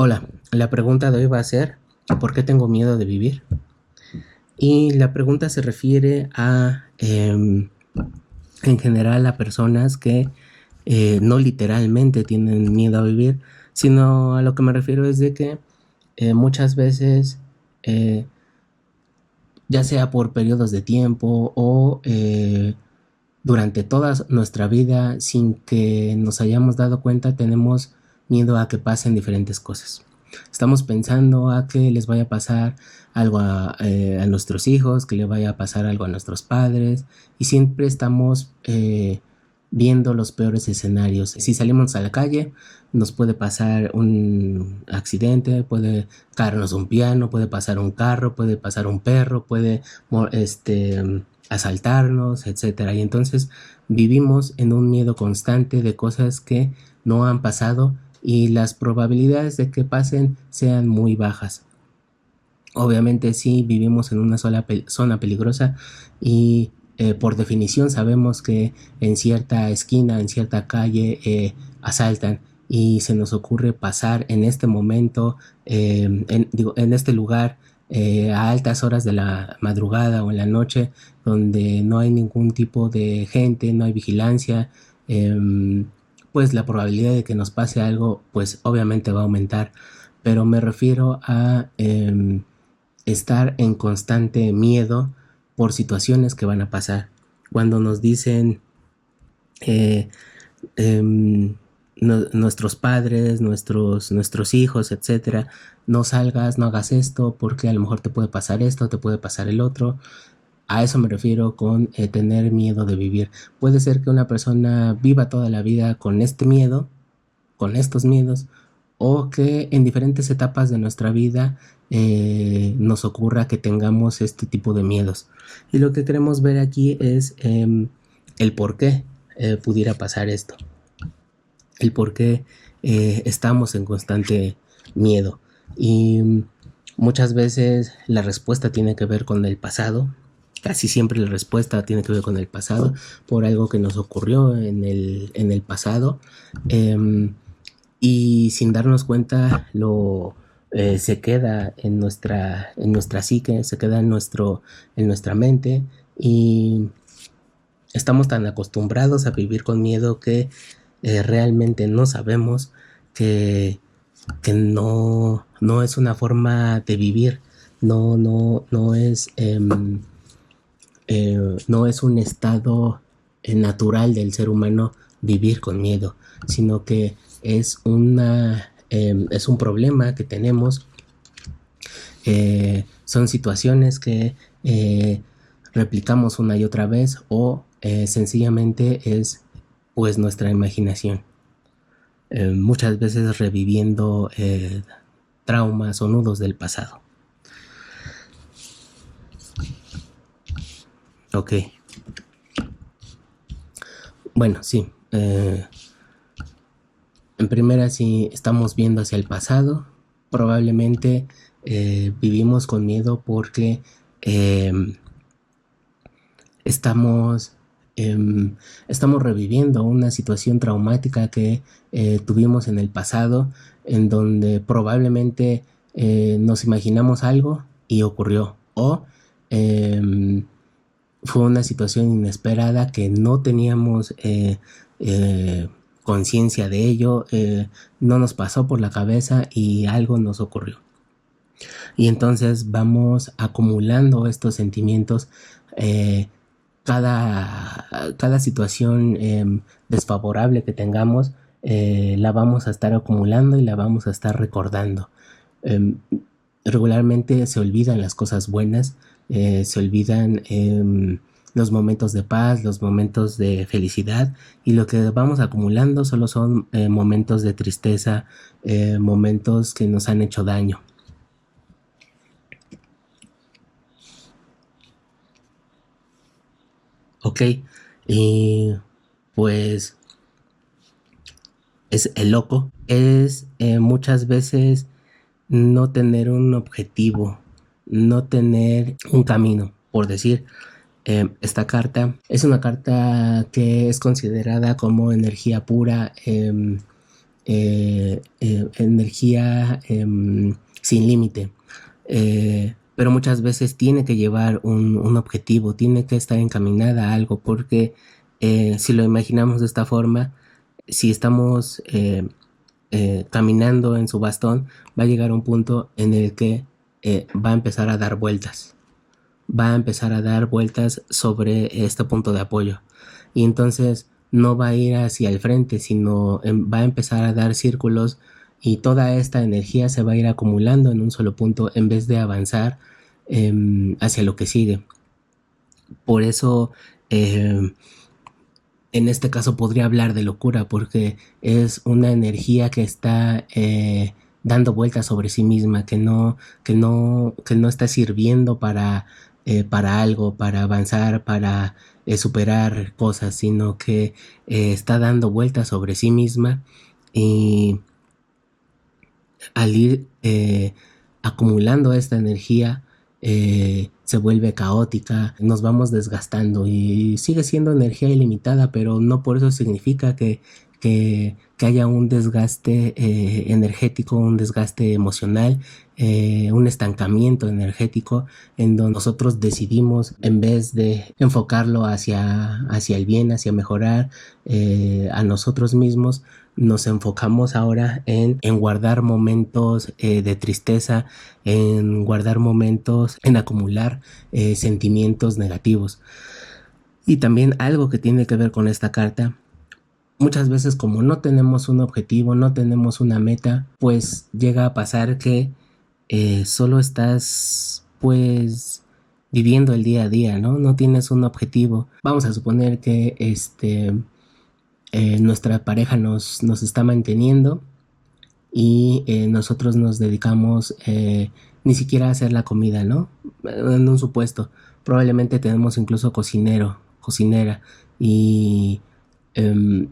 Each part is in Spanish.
Hola, la pregunta de hoy va a ser ¿por qué tengo miedo de vivir? Y la pregunta se refiere a, en general, a personas que no literalmente tienen miedo a vivir, sino a lo que me refiero es de que muchas veces, eh, ya sea por periodos de tiempo o durante toda nuestra vida, sin que nos hayamos dado cuenta, tenemos miedo a que pasen diferentes cosas. Estamos pensando a que les vaya a pasar algo a nuestros hijos, que le vaya a pasar algo a nuestros padres, y siempre estamos viendo los peores escenarios. Si salimos a la calle, nos puede pasar un accidente, puede caernos un piano, puede pasar un carro, puede pasar un perro, puede asaltarnos, etcétera. Y entonces vivimos en un miedo constante de cosas que no han pasado y las probabilidades de que pasen sean muy bajas. Obviamente sí vivimos en una sola zona peligrosa y por definición sabemos que en cierta esquina, en cierta calle asaltan y se nos ocurre pasar en este momento, en este lugar a altas horas de la madrugada o en la noche donde no hay ningún tipo de gente, no hay vigilancia, pues la probabilidad de que nos pase algo pues obviamente va a aumentar, pero me refiero a estar en constante miedo por situaciones que van a pasar. Cuando nos dicen eh, em, nuestros padres, nuestros hijos, etcétera, no salgas, no hagas esto, porque a lo mejor te puede pasar esto, te puede pasar el otro. A eso me refiero con tener miedo de vivir. Puede ser que una persona viva toda la vida con este miedo, con estos miedos, o que en diferentes etapas de nuestra vida nos ocurra que tengamos este tipo de miedos. Y lo que queremos ver aquí es el por qué pudiera pasar esto, el por qué estamos en constante miedo. Y muchas veces la respuesta tiene que ver con el pasado. Casi siempre la respuesta tiene que ver con el pasado, por algo que nos ocurrió en el pasado. Y sin darnos cuenta se queda en nuestra psique, se queda en nuestra mente, y estamos tan acostumbrados a vivir con miedo que realmente no sabemos que, que no es una forma de vivir, no es un estado natural del ser humano vivir con miedo, sino que es un problema que tenemos. Son situaciones que replicamos una y otra vez, o sencillamente es pues nuestra imaginación, muchas veces reviviendo traumas o nudos del pasado. Ok, bueno, sí. En primera, si estamos viendo hacia el pasado, probablemente vivimos con miedo porque eh, estamos, estamos reviviendo una situación traumática que tuvimos en el pasado, en donde probablemente nos imaginamos algo y ocurrió, o eh, fue una situación inesperada que no teníamos conciencia de ello, no nos pasó por la cabeza y algo nos ocurrió. Y entonces vamos acumulando estos sentimientos. eh, cada situación desfavorable que tengamos, la vamos a estar acumulando y la vamos a estar recordando. Em, Regularmente se olvidan las cosas buenas, se olvidan los momentos de paz, los momentos de felicidad, y lo que vamos acumulando solo son momentos de tristeza, momentos que nos han hecho daño. Ok, y pues es el loco, es muchas veces no tener un objetivo, no tener un camino, por decir. Esta carta es una carta que es considerada como energía pura, energía sin límite. Pero muchas veces tiene que llevar un objetivo, tiene que estar encaminada a algo, porque si lo imaginamos de esta forma, si estamos caminando en su bastón, va a llegar un punto en el que va a empezar a dar vueltas, va a empezar a dar vueltas sobre este punto de apoyo. Y entonces no va a ir hacia el frente, sino va a empezar a dar círculos, y toda esta energía se va a ir acumulando en un solo punto en vez de avanzar hacia lo que sigue. Por eso en este caso podría hablar de locura, porque es una energía que está dando vueltas sobre sí misma, que no está sirviendo para algo, para avanzar, para superar cosas, sino que está dando vueltas sobre sí misma, y al ir acumulando esta energía, se vuelve caótica, nos vamos desgastando, y sigue siendo energía ilimitada, pero no por eso significa que haya un desgaste energético, un desgaste emocional, un estancamiento energético, en donde nosotros decidimos, en vez de enfocarlo hacia el bien, hacia mejorar a nosotros mismos, nos enfocamos ahora en guardar momentos de tristeza, en guardar momentos, en acumular sentimientos negativos. Y también algo que tiene que ver con esta carta: muchas veces, como no tenemos un objetivo, no tenemos una meta, pues llega a pasar que solo estás pues viviendo el día a día, ¿no? No tienes un objetivo. Vamos a suponer que nuestra pareja nos está manteniendo, y nosotros nos dedicamos ni siquiera a hacer la comida, ¿no? En un supuesto, probablemente tenemos incluso cocinera, y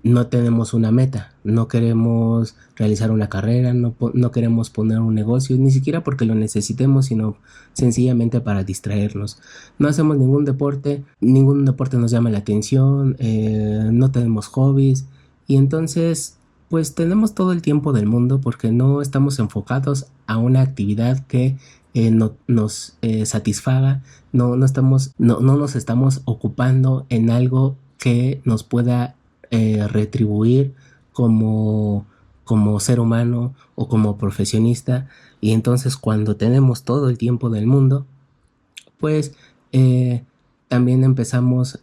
no tenemos una meta, no queremos realizar una carrera, no queremos poner un negocio, ni siquiera porque lo necesitemos, sino sencillamente para distraernos. No hacemos ningún deporte nos llama la atención, no tenemos hobbies, y entonces pues tenemos todo el tiempo del mundo, porque no estamos enfocados a una actividad que nos satisfaga, no nos estamos ocupando en algo que nos pueda retribuir como, como ser humano o como profesionista. Y entonces, cuando tenemos todo el tiempo del mundo, pues también empezamos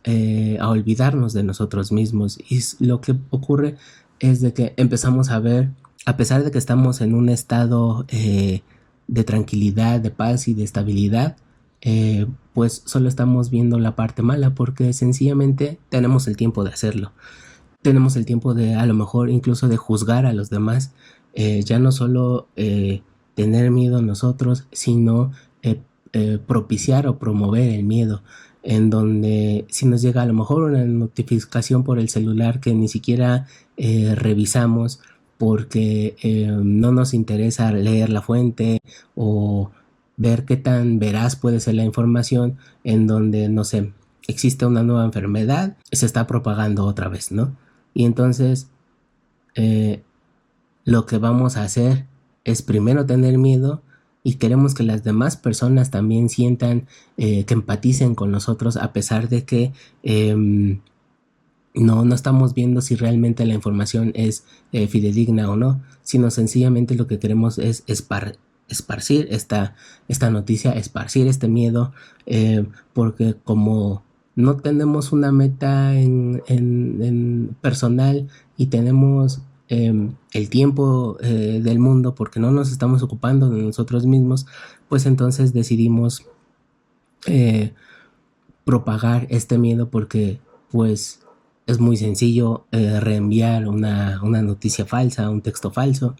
a olvidarnos de nosotros mismos, y lo que ocurre es de que empezamos a ver, a pesar de que estamos en un estado de tranquilidad, de paz y de estabilidad, pues solo estamos viendo la parte mala, porque sencillamente tenemos el tiempo de hacerlo. Tenemos el tiempo de, a lo mejor, incluso de juzgar a los demás, ya no solo tener miedo nosotros, sino propiciar o promover el miedo, en donde si nos llega a lo mejor una notificación por el celular que ni siquiera revisamos, porque no nos interesa leer la fuente o ver qué tan veraz puede ser la información, en donde, no sé, existe una nueva enfermedad, se está propagando otra vez, ¿no? Y entonces eh, lo que vamos a hacer es primero tener miedo, y queremos que las demás personas también sientan, que empaticen con nosotros, a pesar de que no estamos viendo si realmente la información es fidedigna o no, sino sencillamente lo que queremos es esparcir esta noticia, esparcir este miedo, porque como no tenemos una meta en personal, y tenemos el tiempo del mundo, porque no nos estamos ocupando de nosotros mismos, pues entonces decidimos eh, propagar este miedo, porque pues es muy sencillo reenviar una noticia falsa, un texto falso.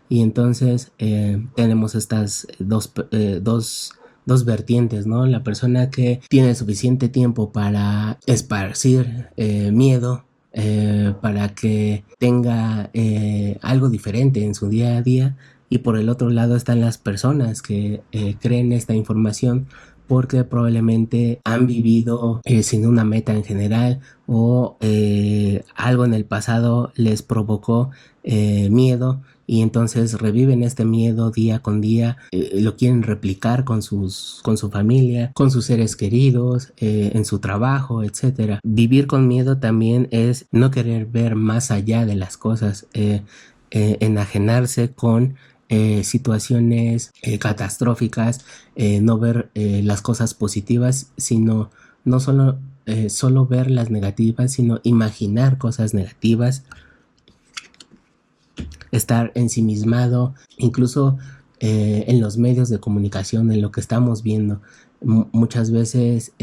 Y entonces tenemos estas dos vertientes, ¿no? La persona que tiene suficiente tiempo para esparcir miedo, para que tenga algo diferente en su día a día, y por el otro lado están las personas que creen esta información porque probablemente han vivido sin una meta en general o algo en el pasado les provocó miedo y entonces reviven este miedo día con día, lo quieren replicar con su familia, con sus seres queridos, en su trabajo, etcétera. Vivir con miedo también es no querer ver más allá de las cosas, enajenarse con situaciones catastróficas, no ver las cosas positivas, sino no solo ver las negativas, sino imaginar cosas negativas, estar ensimismado, incluso en los medios de comunicación, en lo que estamos viendo. Muchas veces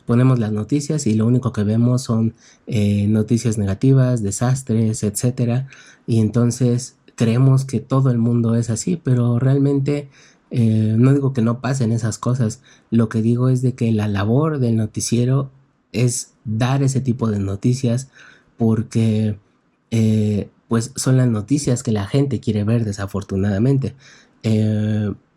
ponemos las noticias y lo único que vemos son noticias negativas, desastres, etcétera, y entonces creemos que todo el mundo es así, pero realmente no digo que no pasen esas cosas, lo que digo es de que la labor del noticiero es dar ese tipo de noticias porque pues son las noticias que la gente quiere ver desafortunadamente.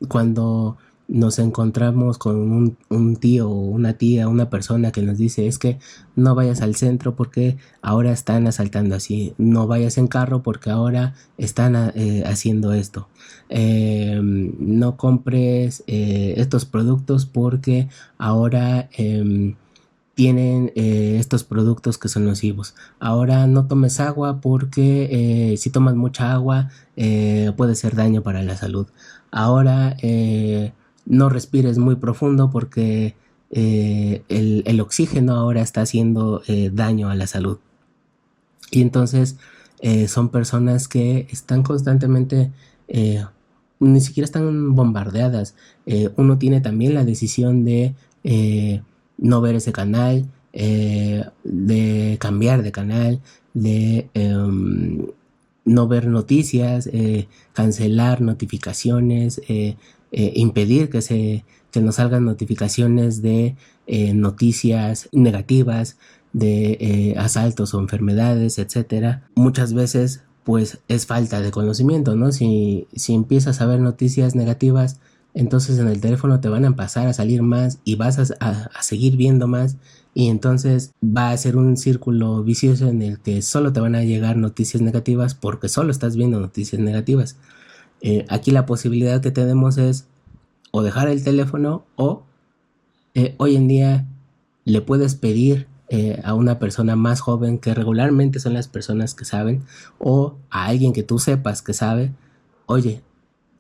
Cuando nos encontramos con un tío o una tía, una persona que nos dice es que no vayas al centro porque ahora están asaltando así, no vayas en carro porque ahora están haciendo esto, no compres estos productos porque ahora tienen estos productos que son nocivos. Ahora no tomes agua porque si tomas mucha agua puede ser daño para la salud. Ahora no respires muy profundo porque el oxígeno ahora está haciendo daño a la salud. Y entonces son personas que están constantemente, ni siquiera están bombardeadas. Uno tiene también la decisión de no ver ese canal, de cambiar de canal, de no ver noticias, cancelar notificaciones, impedir que nos salgan notificaciones de noticias negativas, de asaltos o enfermedades, etcétera. Muchas veces pues es falta de conocimiento, ¿no? Si empiezas a ver noticias negativas, entonces en el teléfono te van a pasar a salir más y vas a seguir viendo más y entonces va a ser un círculo vicioso en el que solo te van a llegar noticias negativas porque solo estás viendo noticias negativas. Aquí la posibilidad que tenemos es o dejar el teléfono o hoy en día le puedes pedir a una persona más joven, que regularmente son las personas que saben, o a alguien que tú sepas que sabe, oye,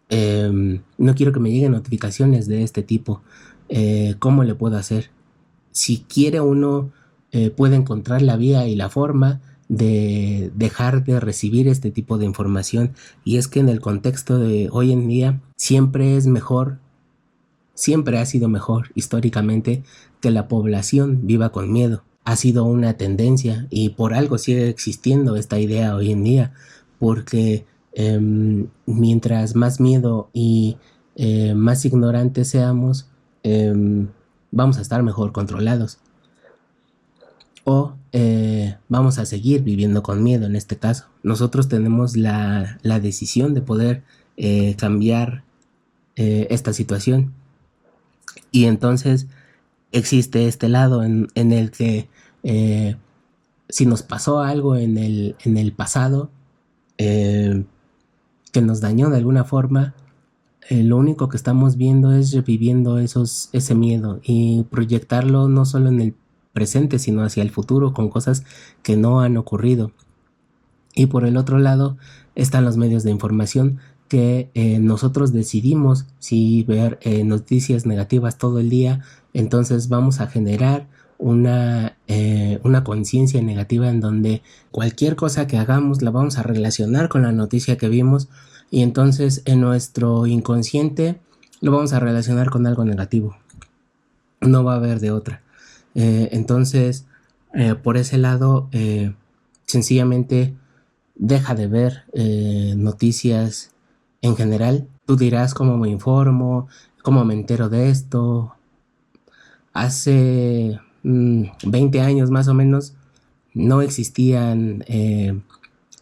no quiero que me lleguen notificaciones de este tipo, ¿cómo le puedo hacer? Si quiere uno, puede encontrar la vía y la forma de dejar de recibir este tipo de información, y es que en el contexto de hoy en día siempre es mejor, siempre ha sido mejor históricamente que la población viva con miedo. Ha sido una tendencia y por algo sigue existiendo esta idea hoy en día, porque mientras más miedo y más ignorantes seamos, vamos a estar mejor controlados o vamos a seguir viviendo con miedo en este caso. Nosotros tenemos la decisión de poder cambiar esta situación. Y entonces existe este lado en el que si nos pasó algo en el pasado eh, que nos dañó de alguna forma, lo único que estamos viendo es reviviendo ese miedo y proyectarlo no solo en el presente, sino hacia el futuro con cosas que no han ocurrido. Y por el otro lado están los medios de información que nosotros decidimos si ver noticias negativas todo el día, entonces vamos a generar una conciencia negativa en donde cualquier cosa que hagamos la vamos a relacionar con la noticia que vimos y entonces en nuestro inconsciente lo vamos a relacionar con algo negativo. No va a haber de otra. Entonces, por ese lado, sencillamente deja de ver noticias en general. Tú dirás cómo me informo, cómo me entero de esto. Hace 20 años más o menos no existían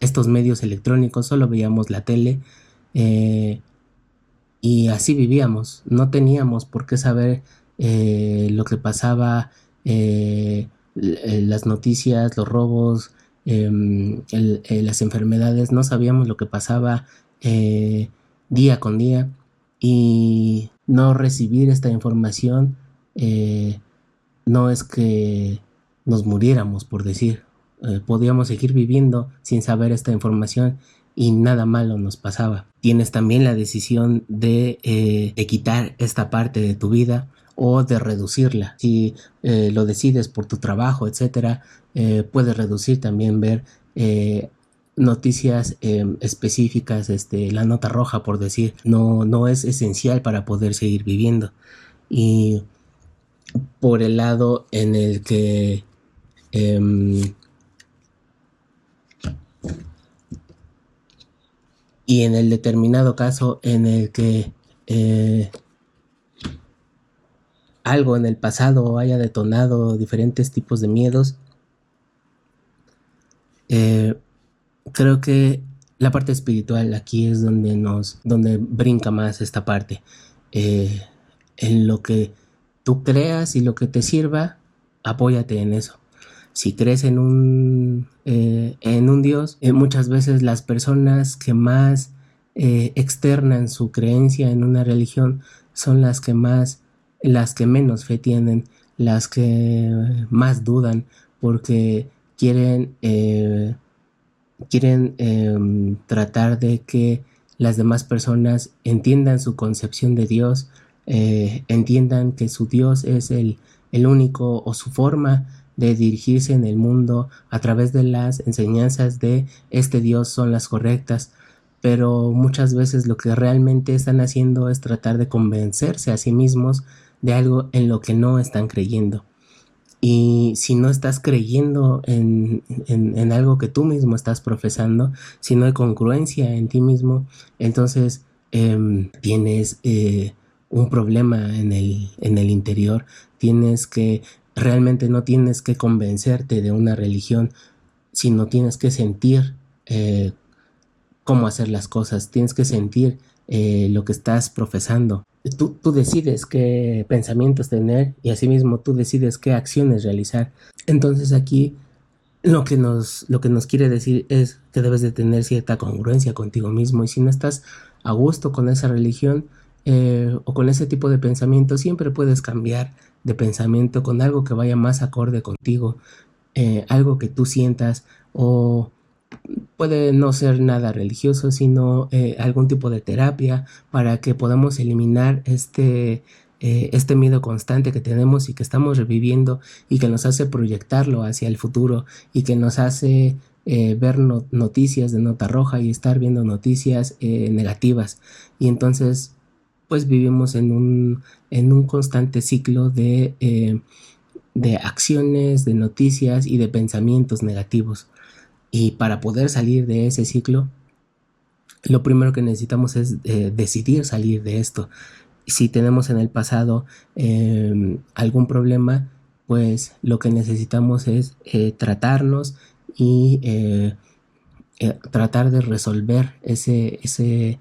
estos medios electrónicos, solo veíamos la tele y así vivíamos. No teníamos por qué saber lo que pasaba, las noticias, los robos, las enfermedades, no sabíamos lo que pasaba día con día, y no recibir esta información no es que nos muriéramos, por decir. Podíamos seguir viviendo sin saber esta información y nada malo nos pasaba. Tienes también la decisión de quitar esta parte de tu vida o de reducirla. Si lo decides por tu trabajo, etcétera, puedes reducir también, ver noticias específicas, la nota roja, por decir, no es esencial para poder seguir viviendo. Y por el lado en el que y en el determinado caso en el que algo en el pasado haya detonado diferentes tipos de miedos, creo que la parte espiritual aquí es donde brinca más esta parte. En lo que tú creas y lo que te sirva, apóyate en eso. Si crees en un Dios, muchas veces las personas que más externan su creencia en una religión son las que menos fe tienen, las que más dudan, porque quieren tratar de que las demás personas entiendan su concepción de Dios, entiendan que su Dios es el único, o su forma de dirigirse en el mundo a través de las enseñanzas de este Dios son las correctas. Pero muchas veces lo que realmente están haciendo es tratar de convencerse a sí mismos de algo en lo que no están creyendo. Y si no estás creyendo en algo que tú mismo estás profesando, si no hay congruencia en ti mismo, entonces tienes un problema en el interior. Realmente no tienes que convencerte de una religión, sino tienes que sentir cómo hacer las cosas, tienes que sentir lo que estás profesando. Tú decides qué pensamientos tener, y asimismo tú decides qué acciones realizar. Entonces aquí lo que nos quiere decir es que debes de tener cierta congruencia contigo mismo, y si no estás a gusto con esa religión o con ese tipo de pensamiento, siempre puedes cambiar de pensamiento con algo que vaya más acorde contigo, algo que tú sientas, o puede no ser nada religioso, sino algún tipo de terapia para que podamos eliminar este miedo constante que tenemos y que estamos reviviendo, y que nos hace proyectarlo hacia el futuro, y que nos hace ver noticias de nota roja y estar viendo noticias negativas. Y entonces pues vivimos en un constante ciclo de acciones, de noticias y de pensamientos negativos. Y para poder salir de ese ciclo, lo primero que necesitamos es decidir salir de esto. Si tenemos en el pasado algún problema, pues lo que necesitamos es tratarnos y tratar de resolver ese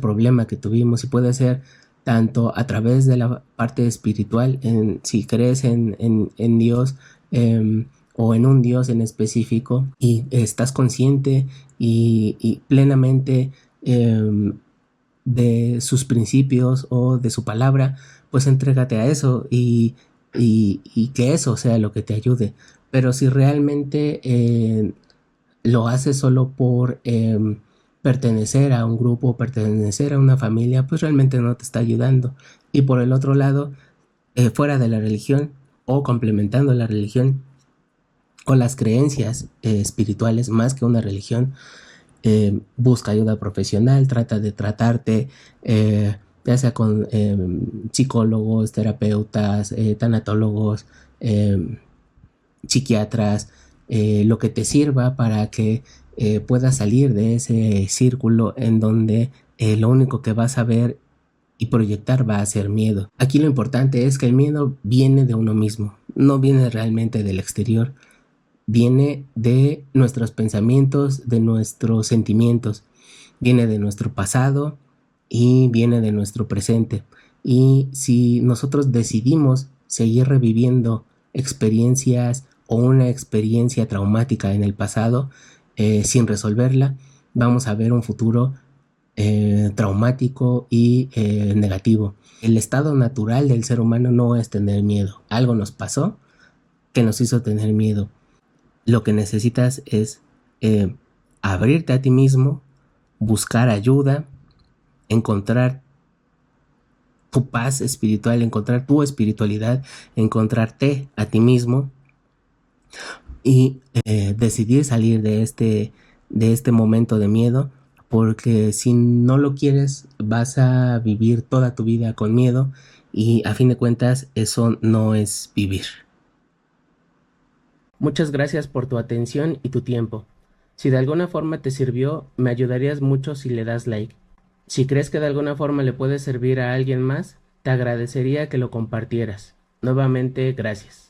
problema que tuvimos. Y puede ser tanto a través de la parte espiritual, si crees en Dios, o en un Dios en específico, y estás consciente y plenamente de sus principios o de su palabra, pues entrégate a eso, y que eso sea lo que te ayude. Pero si realmente lo haces solo por pertenecer a un grupo, pertenecer a una familia, pues realmente no te está ayudando. Y por el otro lado, fuera de la religión o complementando la religión o las creencias espirituales más que una religión, busca ayuda profesional, trata de tratarte, ya sea con psicólogos, terapeutas, tanatólogos, psiquiatras, lo que te sirva para que puedas salir de ese círculo en donde lo único que vas a ver y proyectar va a ser miedo. Aquí lo importante es que el miedo viene de uno mismo, no viene realmente del exterior, viene de nuestros pensamientos, de nuestros sentimientos, viene de nuestro pasado y viene de nuestro presente. Y si nosotros decidimos seguir reviviendo experiencias o una experiencia traumática en el pasado sin resolverla, vamos a ver un futuro traumático y negativo. El estado natural del ser humano no es tener miedo. Algo nos pasó que nos hizo tener miedo. Lo que necesitas es abrirte a ti mismo, buscar ayuda, encontrar tu paz espiritual, encontrar tu espiritualidad, encontrarte a ti mismo y decidir salir de este momento de miedo, porque si no lo quieres vas a vivir toda tu vida con miedo y a fin de cuentas eso no es vivir. Muchas gracias por tu atención y tu tiempo. Si de alguna forma te sirvió, me ayudarías mucho si le das like. Si crees que de alguna forma le puede servir a alguien más, te agradecería que lo compartieras. Nuevamente, gracias.